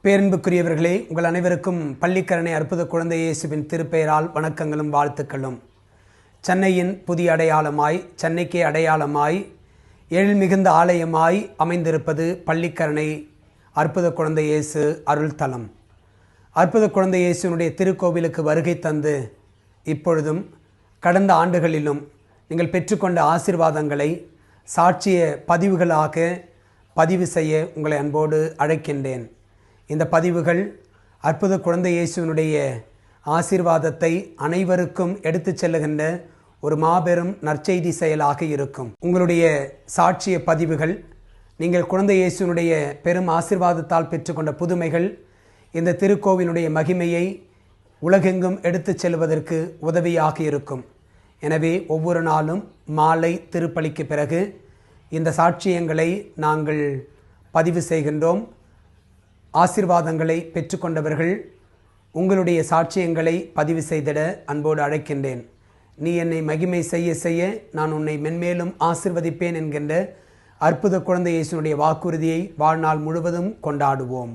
பேரன்புக்குரியவர்களே, உங்கள் அனைவருக்கும் பள்ளிக்கரணை அற்புத குழந்தை இயேசுவின் திருப்பெயரால் வணக்கங்களும் வாழ்த்துக்களும். சென்னையின் புதிய அடையாளமாய், சென்னைக்கே அடையாளமாய், எழில் மிகுந்த ஆலயமாய் அமைந்திருப்பது பள்ளிக்கரணை அற்புத குழந்தை இயேசு அருள்தலம். அற்புத குழந்தை இயேசுனுடைய திருக்கோவிலுக்கு வருகை தந்து இப்பொழுதும் கடந்த ஆண்டுகளிலும் நீங்கள் பெற்றுக்கொண்ட ஆசீர்வாதங்களை சாட்சிய பதிவுகளாக பதிவு செய்ய உங்களை அன்போடு அழைக்கின்றேன். இந்த பதிவுகள் அற்புத குழந்தை இயேசுவினுடைய ஆசீர்வாதத்தை அனைவருக்கும் எடுத்துச் செல்லுகின்ற ஒரு மாபெரும் நற்செய்தி செயலாக இருக்கும். உங்களுடைய சாட்சிய பதிவுகள் நீங்கள் குழந்தை இயேசுவினுடைய பெரும் ஆசீர்வாதத்தால் பெற்றுக்கொண்ட புதுமைகள் இந்த திருக்கோவிலுடைய மகிமையை உலகெங்கும் எடுத்துச் செல்வதற்கு உதவியாக இருக்கும். எனவே ஒவ்வொரு நாளும் மாலை திருப்பலிக்கு பிறகு இந்த சாட்சியங்களை நாங்கள் பதிவு செய்கின்றோம். ஆசீர்வாதங்களை பெற்றுக்கொண்டவர்கள் உங்களுடைய சாட்சியங்களை பதிவு செய்திட அன்போடு அழைக்கின்றேன். நீ என்னை மகிமை செய்ய செய்ய நான் உன்னை மென்மேலும் ஆசீர்வதிப்பேன் என்கின்ற அற்புத குழந்தை இயேசுனுடைய வாக்குறுதியை வாழ்நாள் முழுவதும் கொண்டாடுவோம்.